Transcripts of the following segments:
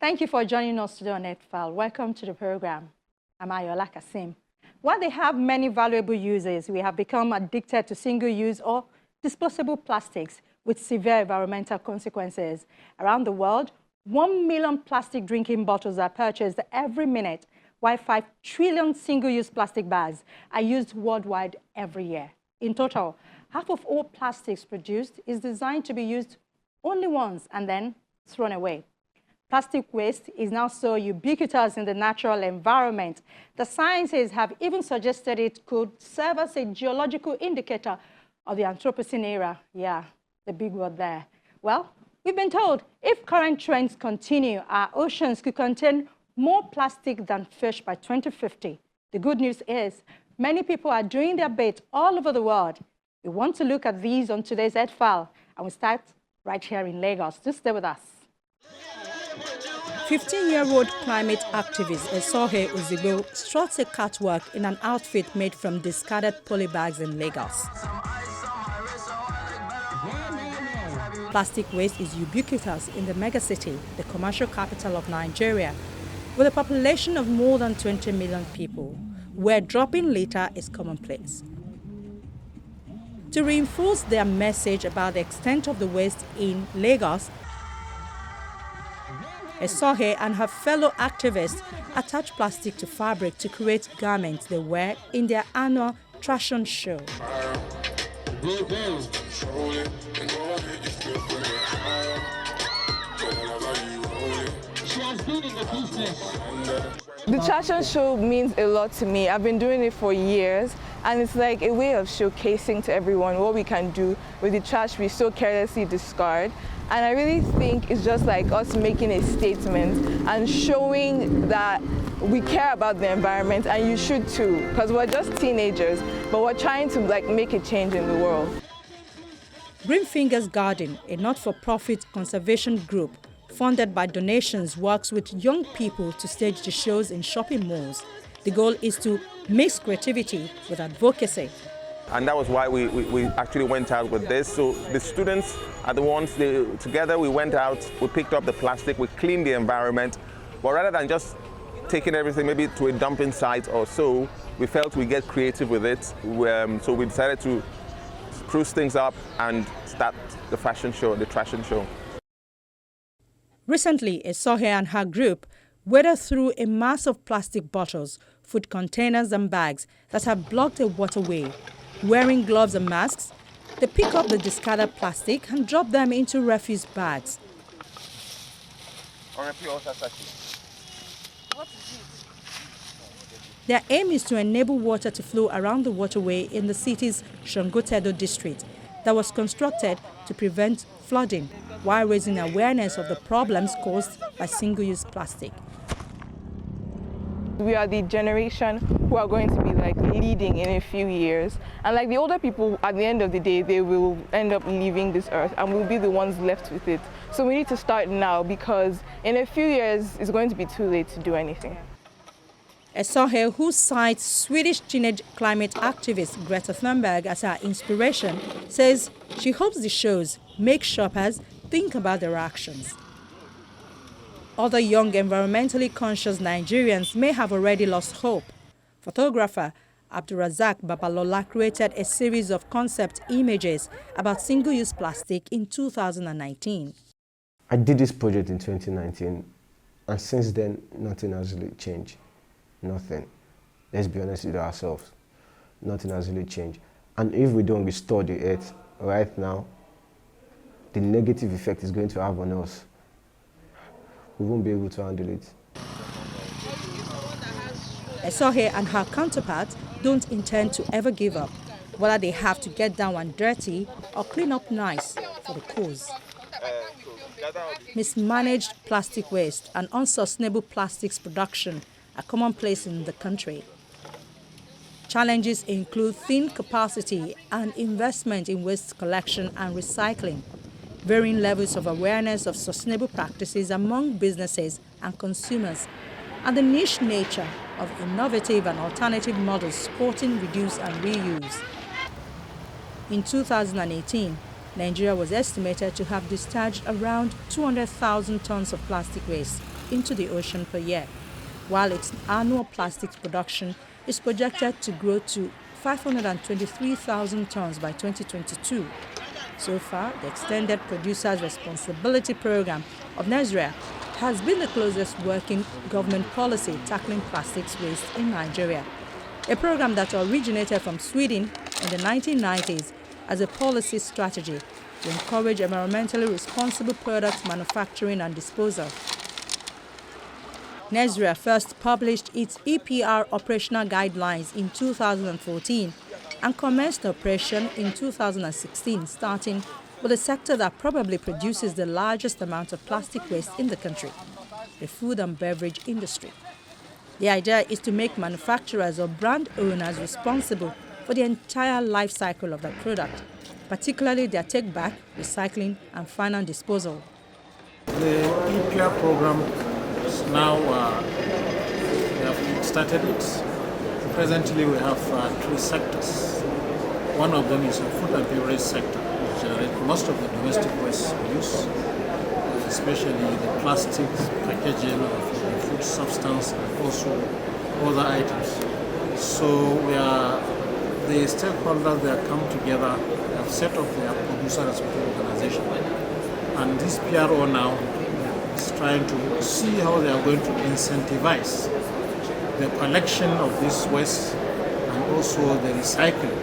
Thank you for joining us today on Earthfile. Welcome to the program. I'm Ayola Kasim. While they have many valuable uses, we have become addicted to single-use or disposable plastics with severe environmental consequences. Around the world, 1 million plastic drinking bottles are purchased every minute, while 5 trillion single-use plastic bags are used worldwide every year. In total, half of all plastics produced is designed to be used only once and then thrown away. Plastic waste is now so ubiquitous in the natural environment that scientists have even suggested it could serve as a geological indicator of the Anthropocene era. Yeah, the big word there. Well, we've been told if current trends continue, our oceans could contain more plastic than fish by 2050. The good news is many people are doing their bit all over the world. We want to look at these on today's Earthfile, and we start right here in Lagos. Just stay with us. 15-year-old climate activist Esohe Ozigbo struts a catwalk in an outfit made from discarded polybags in Lagos. Plastic waste is ubiquitous in the megacity, the commercial capital of Nigeria, with a population of more than 20 million people, where dropping litter is commonplace. To reinforce their message about the extent of the waste in Lagos, Esohe and her fellow activists attach plastic to fabric to create garments they wear in their annual fashion show. The fashion show means a lot to me. I've been doing it for years, and it's like a way of showcasing to everyone what we can do with the trash we so carelessly discard. And I really think it's just like us making a statement and showing that we care about the environment, and you should too, because we're just teenagers, but we're trying to make a change in the world. Green Fingers Garden, a not-for-profit conservation group funded by donations, works with young people to stage the shows in shopping malls. The goal is to mix creativity with advocacy. And that was why we actually went out with this. So the students are the ones, together we went out, we picked up the plastic, we cleaned the environment. But rather than just taking everything maybe to a dumping site or so, we felt we'd get creative with it. So we decided to spruce things up and start the fashion show, the fashion show. Recently, Esohe and her group waded through a mass of plastic bottles, food containers and bags that have blocked a waterway. Wearing gloves and masks, they pick up the discarded plastic and drop them into refuse bags. Their aim is to enable water to flow around the waterway in the city's Shangotedo district that was constructed to prevent flooding, while raising awareness of the problems caused by single-use plastic. We are the generation who are going to be leading in a few years. And the older people, at the end of the day, they will end up leaving this earth and we'll be the ones left with it. So we need to start now, because in a few years, it's going to be too late to do anything. Esohe, who cites Swedish teenage climate activist Greta Thunberg as her inspiration, says she hopes the shows make shoppers think about their actions. Other young environmentally conscious Nigerians may have already lost hope. Photographer Abdurazak Babalola created a series of concept images about single-use plastic in 2019. I did this project in 2019, and since then, nothing has really changed. Nothing. Let's be honest with ourselves. Nothing has really changed. And if we don't restore the earth right now, the negative effect it's going to have on us, we won't be able to handle it. Esohe and her counterparts don't intend to ever give up, whether they have to get down and dirty or clean up nice for the cause. Mismanaged plastic waste and unsustainable plastics production are commonplace in the country. Challenges include thin capacity and investment in waste collection and recycling, varying levels of awareness of sustainable practices among businesses and consumers, and the niche nature of innovative and alternative models supporting reduce and reuse. In 2018, Nigeria was estimated to have discharged around 200,000 tons of plastic waste, into the ocean per year, while its annual plastics production is projected to grow to 523,000 tons by 2022. So far, the Extended Producers Responsibility Program of Nigeria has been the closest working government policy tackling plastics waste in Nigeria, a program that originated from Sweden in the 1990s as a policy strategy to encourage environmentally responsible product manufacturing and disposal. Nigeria first published its EPR operational guidelines in 2014 and commenced operation in 2016, starting with a sector that probably produces the largest amount of plastic waste in the country, the food and beverage industry. The idea is to make manufacturers or brand owners responsible for the entire life cycle of their product, particularly their take-back, recycling, and final disposal. The EPR program is now, we have started it. Presently we have 3 sectors. One of them is the food and beverage sector, which generates most of the domestic waste we use, especially the plastics, packaging of the food substance, and also other items. So the stakeholders, they have come together, they have set up their producer responsibility organization, and this PRO now is trying to see how they are going to incentivize the collection of this waste and also the recycling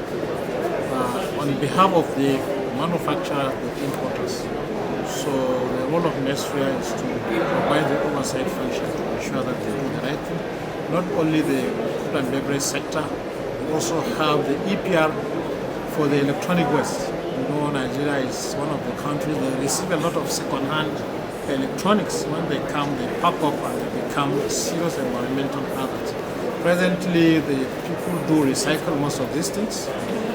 on behalf of the manufacturers, the importers. So the role of Nigeria is to provide the oversight function to ensure that they do the right thing. Not only the food and beverage sector, we also have the EPR for the electronic waste. You know, Nigeria is one of the countries that receive a lot of second-hand electronics. When they come, they pack up and they become serious environmental hazards. Presently, the people do recycle most of these things,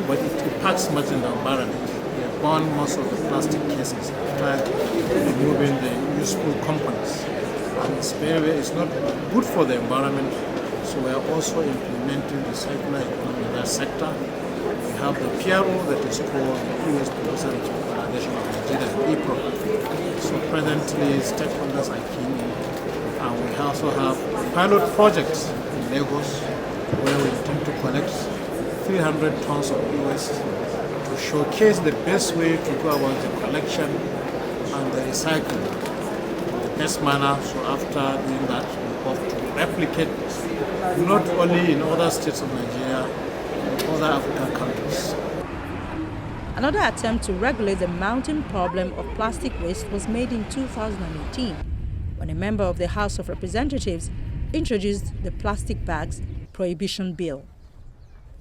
but it impacts much in the environment. They burn most of the plastic cases after removing the useful components. And it's not good for the environment, so we are also implementing the circular economy in that sector. We have the PRO that is called the E-Waste Producer Organization of Nigeria, EPRO. So presently, stakeholders are keen in, and we also have pilot projects in Lagos where we intend to collect 300 tons of e-waste to showcase the best way to go about the collection and the recycling in the best manner. So after doing that, we hope to replicate this, not only in other states of Nigeria, but other African countries. Another attempt to regulate the mounting problem of plastic waste was made in 2018 when a member of the House of Representatives introduced the Plastic Bags Prohibition Bill.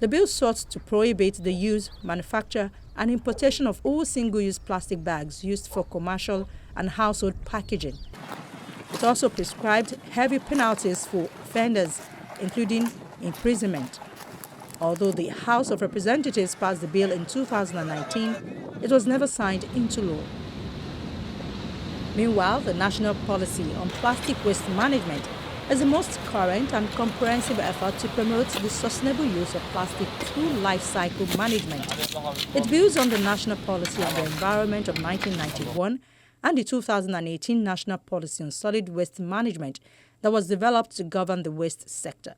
The bill sought to prohibit the use, manufacture, and importation of all single-use plastic bags used for commercial and household packaging. It also prescribed heavy penalties for offenders, including imprisonment. Although the House of Representatives passed the bill in 2019, it was never signed into law. Meanwhile, the National Policy on Plastic Waste Management is the most current and comprehensive effort to promote the sustainable use of plastic through life cycle management. It builds on the National Policy on the Environment of 1991 and the 2018 National Policy on Solid Waste Management that was developed to govern the waste sector.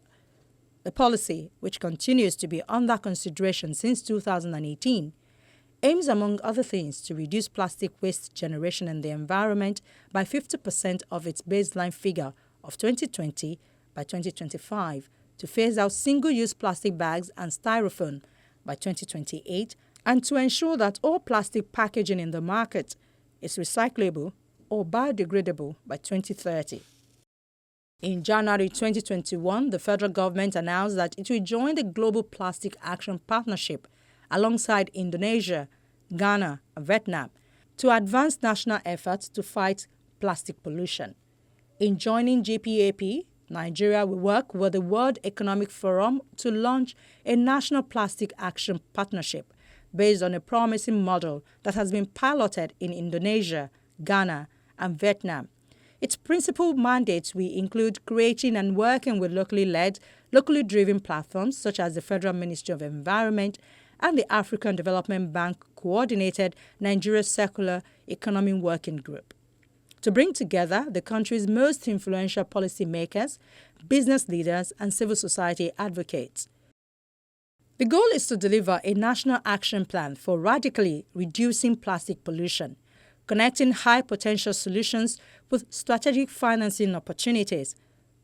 The policy, which continues to be under consideration since 2018, aims, among other things, to reduce plastic waste generation in the environment by 50% of its baseline figure of 2020 by 2025, to phase out single-use plastic bags and styrofoam by 2028, and to ensure that all plastic packaging in the market is recyclable or biodegradable by 2030. In January 2021, the federal government announced that it will join the Global Plastic Action Partnership alongside Indonesia, Ghana, and Vietnam to advance national efforts to fight plastic pollution. In joining GPAP, Nigeria will work with the World Economic Forum to launch a national plastic action partnership based on a promising model that has been piloted in Indonesia, Ghana, and Vietnam. Its principal mandates will include creating and working with locally led, locally driven platforms such as the Federal Ministry of Environment and the African Development Bank coordinated Nigeria Circular Economy Working Group. to bring together the country's most influential policymakers, business leaders, and civil society advocates. The goal is to deliver a national action plan for radically reducing plastic pollution, connecting high-potential solutions with strategic financing opportunities.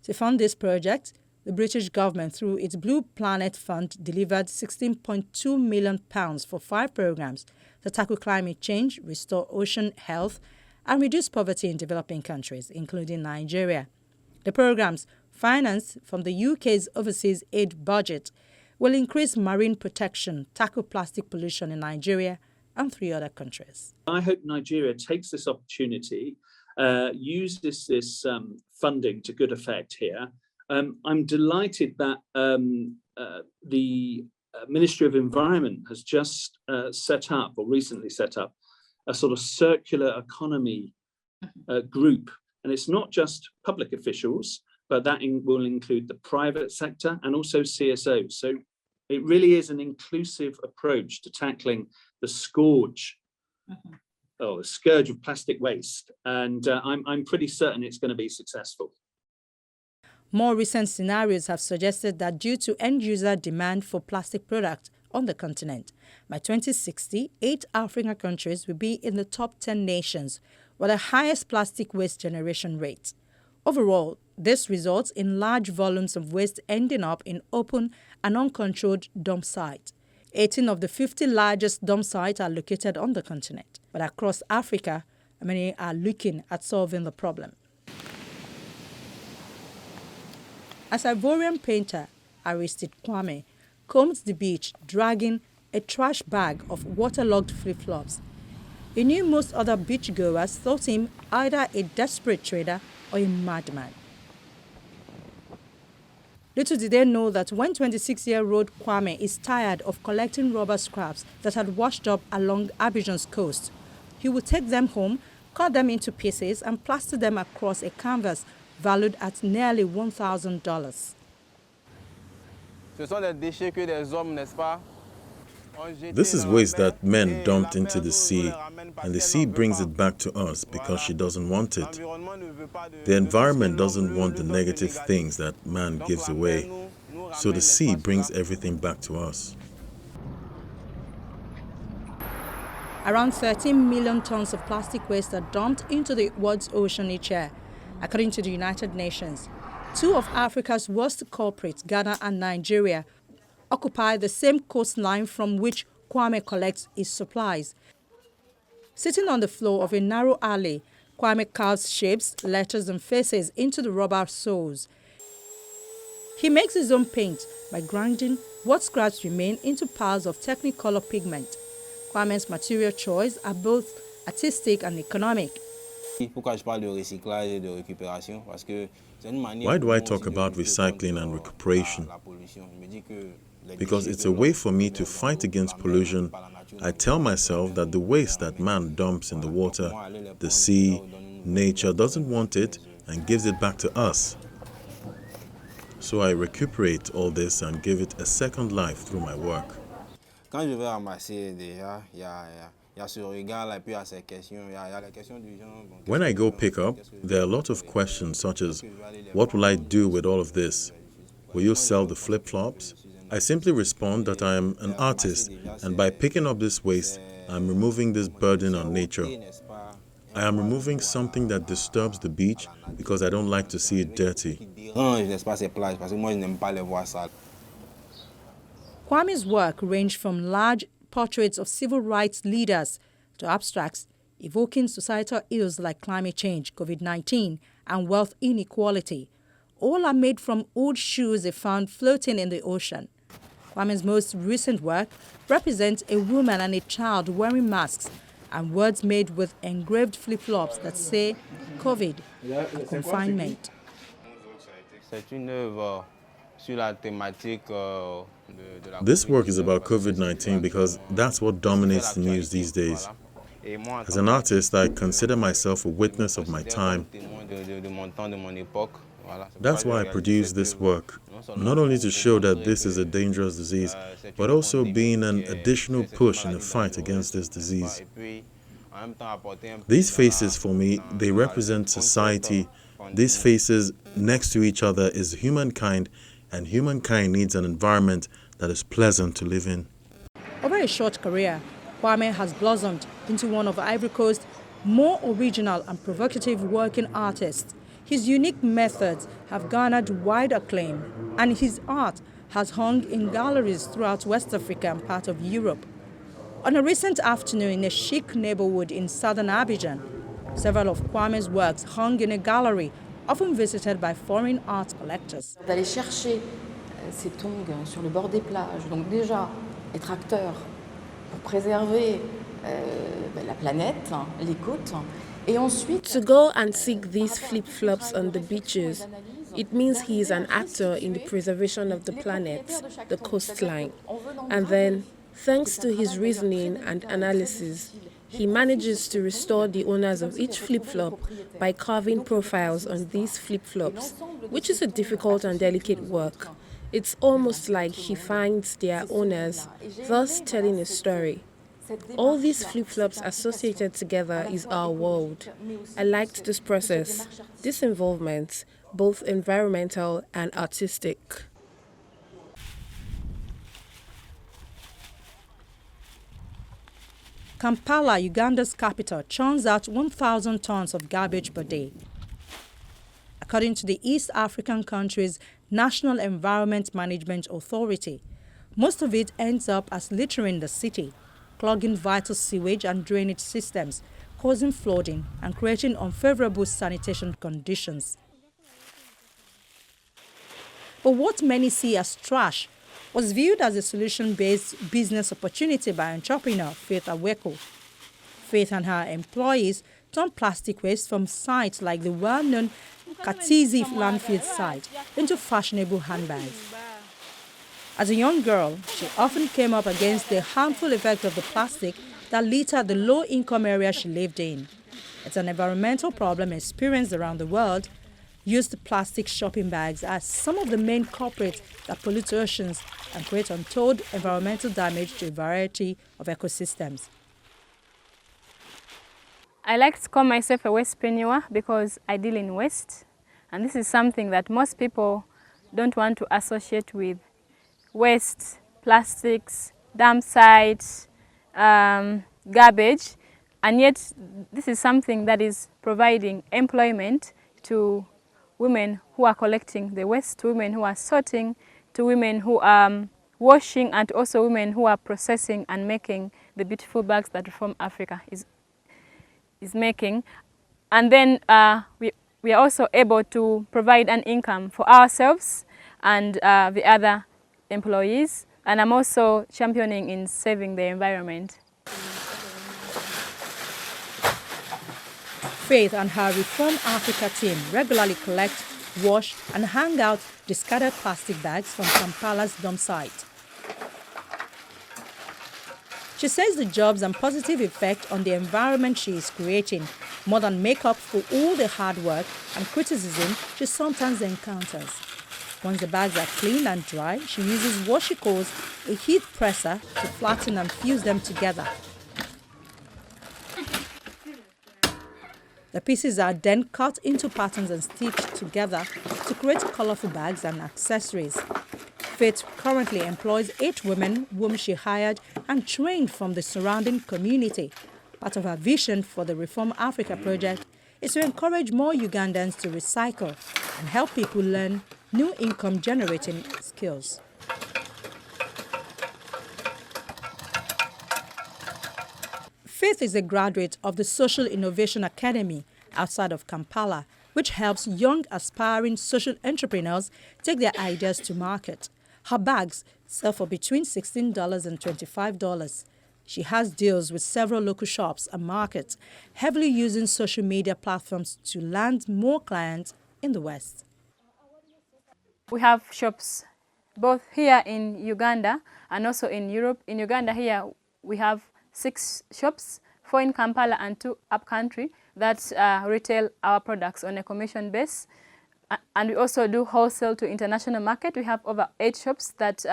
To fund this project, the British government, through its Blue Planet Fund, delivered £16.2 million for 5 programs to tackle climate change, restore ocean health, and reduce poverty in developing countries, including Nigeria. The programs, financed from the UK's overseas aid budget, will increase marine protection, tackle plastic pollution in Nigeria and 3 other countries. I hope Nigeria takes this opportunity, uses this funding to good effect here. I'm delighted that the Ministry of Environment has just set up, or recently set up, a sort of circular economy group. And it's not just public officials, but that will include the private sector and also CSOs. So it really is an inclusive approach to tackling the scourge, the scourge of plastic waste. And I'm pretty certain it's going to be successful. More recent scenarios have suggested that due to end-user demand for plastic products on the continent, by 2060, 8 African countries will be in the top 10 nations with the highest plastic waste generation rate. Overall, this results in large volumes of waste ending up in open and uncontrolled dump sites. 18 of the 50 largest dump sites are located on the continent, but across Africa, many are looking at solving the problem. As Ivorian painter Aristide Kwame combs the beach dragging a trash bag of waterlogged flip-flops, he knew most other beachgoers thought him either a desperate trader or a madman. Little did they know that when 26-year-old Kwame is tired of collecting rubber scraps that had washed up along Abidjan's coast, he would take them home, cut them into pieces, and plaster them across a canvas valued at nearly $1,000. This is waste that men dumped into the sea, and the sea brings it back to us because she doesn't want it. The environment doesn't want the negative things that man gives away, so the sea brings everything back to us. Around 13 million tons of plastic waste are dumped into the world's ocean each year, according to the United Nations. 2 of Africa's worst culprits, Ghana and Nigeria, occupy the same coastline from which Kwame collects his supplies. Sitting on the floor of a narrow alley, Kwame carves shapes, letters and faces into the rubber soles. He makes his own paint by grinding what scraps remain into piles of Technicolor pigment. Kwame's material choice are both artistic and economic. Why do I talk about recycling and recuperation? Because it's a way for me to fight against pollution. I tell myself that the waste that man dumps in the water, the sea, nature doesn't want it and gives it back to us. So I recuperate all this and give it a second life through my work. When I go pick up, there are a lot of questions such as, what will I do with all of this? Will you sell the flip-flops? I simply respond that I am an artist, and by picking up this waste, I'm removing this burden on nature. I am removing something that disturbs the beach because I don't like to see it dirty. Kwame's work ranged from large portraits of civil rights leaders to abstracts evoking societal ills like climate change, COVID-19, and wealth inequality. All are made from old shoes they found floating in the ocean. Kwame's most recent work represents a woman and a child wearing masks and words made with engraved flip-flops that say COVID and confinement. This work is about COVID-19 because that's what dominates the news these days. As an artist, I consider myself a witness of my time. That's why I produce this work, not only to show that this is a dangerous disease, but also being an additional push in the fight against this disease. These faces for me, they represent society. These faces next to each other is humankind, and humankind needs an environment that is pleasant to live in. Over a short career, Kwame has blossomed into one of Ivory Coast's more original and provocative working artists. His unique methods have garnered wide acclaim, and his art has hung in galleries throughout West Africa and part of Europe. On a recent afternoon in a chic neighborhood in southern Abidjan, several of Kwame's works hung in a gallery often visited by foreign art collectors. D'aller chercher ces tongs sur le bord des plages, donc déjà être acteur pour préserver la planète, les côtes, et ensuite to go and seek these flip-flops on the beaches, it means he is an actor in the preservation of the planet, the coastline, and then, thanks to his reasoning and analysis, he manages to restore the owners of each flip-flop by carving profiles on these flip-flops, which is a difficult and delicate work. It's almost like he finds their owners, thus telling a story. All these flip-flops associated together is our world. I liked this process, this involvement, both environmental and artistic. Kampala, Uganda's capital, churns out 1,000 tons of garbage per day. According to the East African country's National Environment Management Authority, most of it ends up as litter in the city, clogging vital sewage and drainage systems, causing flooding and creating unfavorable sanitation conditions. But what many see as trash was viewed as a solution-based business opportunity by entrepreneur Faith Aweko. Faith and her employees turn plastic waste from sites like the well-known Katizi landfill site into fashionable handbags. As a young girl, she often came up against the harmful effects of the plastic that littered the low-income area she lived in. It's an environmental problem experienced around the world. Used plastic shopping bags are some of the main culprits that pollute oceans and create untold environmental damage to a variety of ecosystems. I like to call myself a wastepreneur because I deal in waste, and this is something that most people don't want to associate with. Waste, plastics, dump sites, garbage, and yet this is something that is providing employment to women who are collecting the waste, to women who are sorting, to women who are washing, and also women who are processing and making the beautiful bags that Reform Africa is making. And then we are also able to provide an income for ourselves and the other employees, and I'm also championing in saving the environment. Faith and her Reform Africa team regularly collect, wash and hang out discarded plastic bags from Kampala's dump site. She says the jobs and positive effect on the environment she is creating more than make up for all the hard work and criticism she sometimes encounters. Once the bags are clean and dry, she uses what she calls a heat presser to flatten and fuse them together. The pieces are then cut into patterns and stitched together to create colorful bags and accessories. Faith currently employs 8 women whom she hired and trained from the surrounding community. Part of her vision for the Reform Africa project is to encourage more Ugandans to recycle and help people learn new income-generating skills. Faith is a graduate of the Social Innovation Academy outside of Kampala, which helps young aspiring social entrepreneurs take their ideas to market. Her bags sell for between $16 and $25. She has deals with several local shops and markets, heavily using social media platforms to land more clients in the West. We have shops both here in Uganda and also in Europe. In Uganda here we have 6 shops, 4 in Kampala and 2 upcountry that retail our products on a commission base. And we also do wholesale to international market. We have over 8 shops that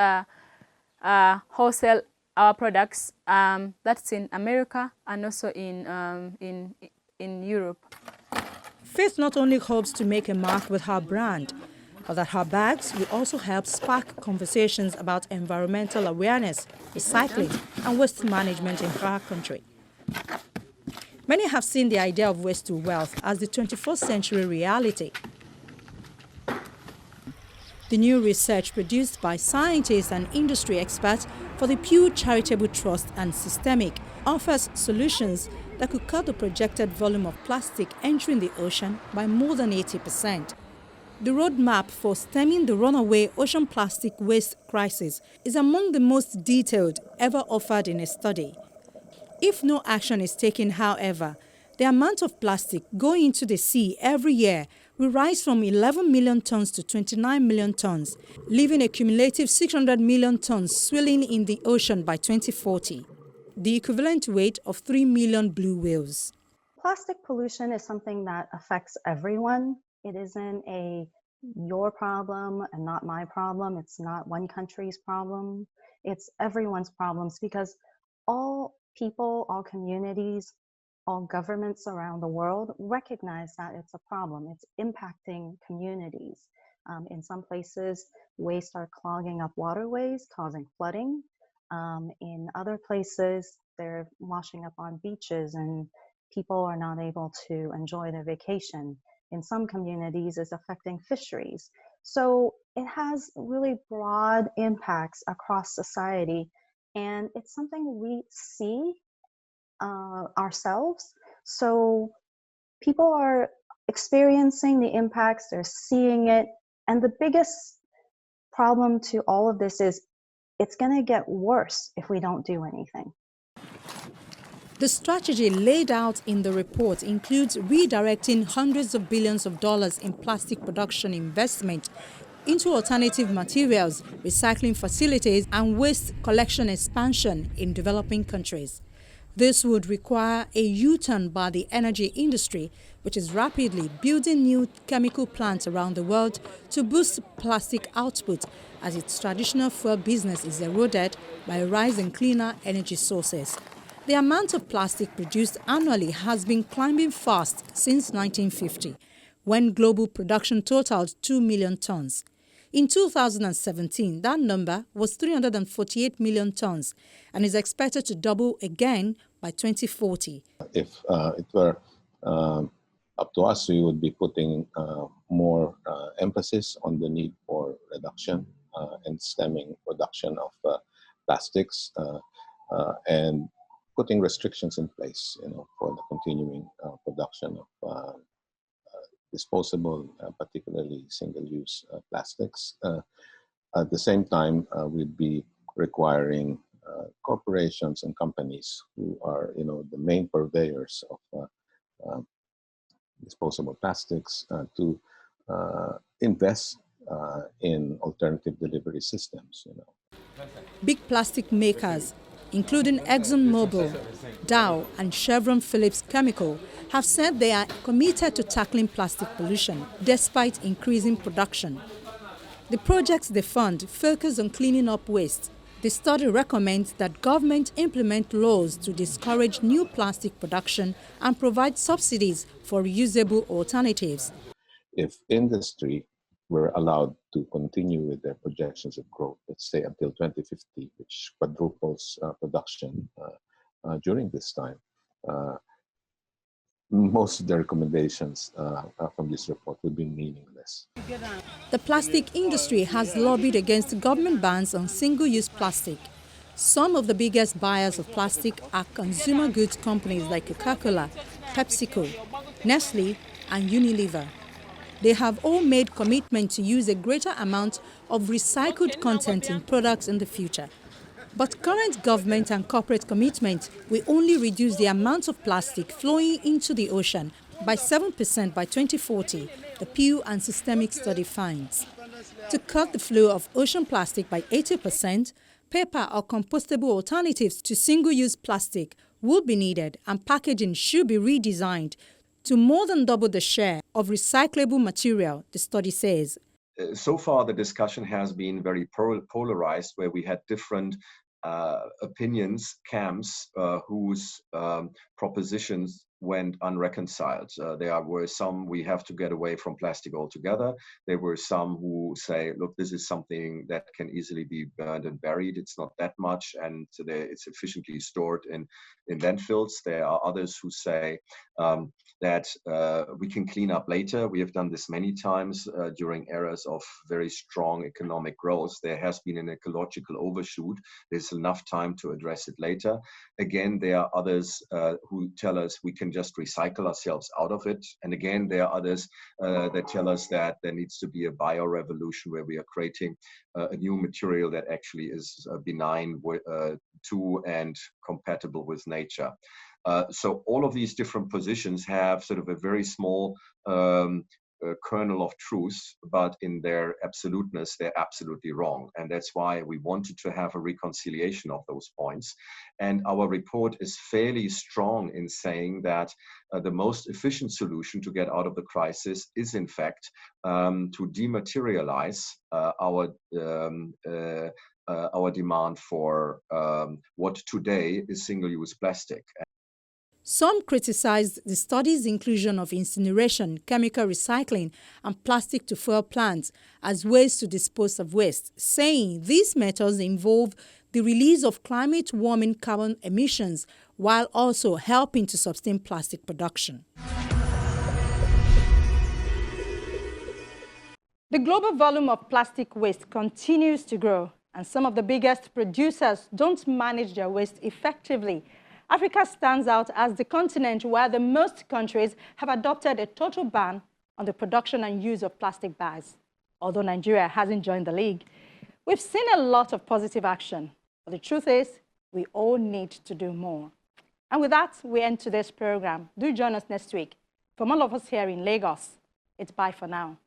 wholesale our products. That's in America and also in Europe. Faith not only hopes to make a mark with her brand, but that her bags will also help spark conversations about environmental awareness, recycling, and waste management in her country. Many have seen the idea of waste to wealth as the 21st century reality. The new research produced by scientists and industry experts for the Pew Charitable Trust and Systemic offers solutions that could cut the projected volume of plastic entering the ocean by more than 80%. The roadmap for stemming the runaway ocean plastic waste crisis is among the most detailed ever offered in a study. If no action is taken, however, the amount of plastic going into the sea every year will rise from 11 million tons to 29 million tons, leaving a cumulative 600 million tons swirling in the ocean by 2040, the equivalent weight of 3 million blue whales. Plastic pollution is something that affects everyone. It isn't your problem and not my problem. It's not one country's problem. It's everyone's problems, because all people, all communities, all governments around the world recognize that it's a problem. It's impacting communities. In some places, waste are clogging up waterways, causing flooding. In other places, they're washing up on beaches and people are not able to enjoy their vacation. In some communities, it's affecting fisheries. So it has really broad impacts across society, and it's something we see ourselves. So people are experiencing the impacts, they're seeing it, and the biggest problem to all of this is it's going to get worse if we don't do anything. The strategy laid out in the report includes redirecting hundreds of billions of dollars in plastic production investment into alternative materials, recycling facilities, and waste collection expansion in developing countries. This would require a U-turn by the energy industry, which is rapidly building new chemical plants around the world to boost plastic output as its traditional fuel business is eroded by a rise in cleaner energy sources. The amount of plastic produced annually has been climbing fast since 1950, when global production totaled 2 million tons. In 2017, that number was 348 million tons and is expected to double again by 2040. If it were up to us, we would be putting more emphasis on the need for reduction and stemming production of plastics and putting restrictions in place, for the continuing production of disposable, particularly single-use plastics. At the same time, we'd be requiring corporations and companies who are, the main purveyors of disposable plastics to invest in alternative delivery systems. Big plastic makers, including ExxonMobil, Dow, and Chevron Phillips Chemical, have said they are committed to tackling plastic pollution despite increasing production. The projects they fund focus on cleaning up waste. The study recommends that government implement laws to discourage new plastic production and provide subsidies for reusable alternatives. If industry were allowed to continue with their projections of growth, let's say until 2050, which quadruples production during this time, most of the recommendations from this report would be meaningless. The plastic industry has lobbied against government bans on single-use plastic. Some of the biggest buyers of plastic are consumer goods companies like Coca-Cola, PepsiCo, Nestle, and Unilever. They have all made commitment to use a greater amount of recycled content in products in the future. But current government and corporate commitment will only reduce the amount of plastic flowing into the ocean by 7% by 2040, the Pew and Systemic study finds. To cut the flow of ocean plastic by 80%, paper or compostable alternatives to single-use plastic will be needed, and packaging should be redesigned to more than double the share of recyclable material, the study says. So far, the discussion has been very polarized, where we had different opinions camps whose propositions went unreconciled. There were some, we have to get away from plastic altogether. There were some who say, look, this is something that can easily be burned and buried. It's not that much, and it's efficiently stored in landfills. There are others who say that we can clean up later. We have done this many times during eras of very strong economic growth. There has been an ecological overshoot. There's enough time to address it later. Again, there are others who tell us we can just recycle ourselves out of it. And again, there are others that tell us that there needs to be a bio-revolution where we are creating a new material that actually is benign to and compatible with nature. So all of these different positions have sort of a very small kernel of truth, but in their absoluteness, they're absolutely wrong. And that's why we wanted to have a reconciliation of those points. And our report is fairly strong in saying that the most efficient solution to get out of the crisis is, in fact, to dematerialize our demand for what today is single-use plastic. Some criticized the study's inclusion of incineration, chemical recycling, and plastic-to-fuel plants as ways to dispose of waste, saying these methods involve the release of climate-warming carbon emissions while also helping to sustain plastic production. The global volume of plastic waste continues to grow, and some of the biggest producers don't manage their waste effectively. Africa stands out as the continent where the most countries have adopted a total ban on the production and use of plastic bags. Although Nigeria hasn't joined the league, we've seen a lot of positive action. But the truth is, we all need to do more. And with that, we end today's program. Do join us next week. From all of us here in Lagos, it's bye for now.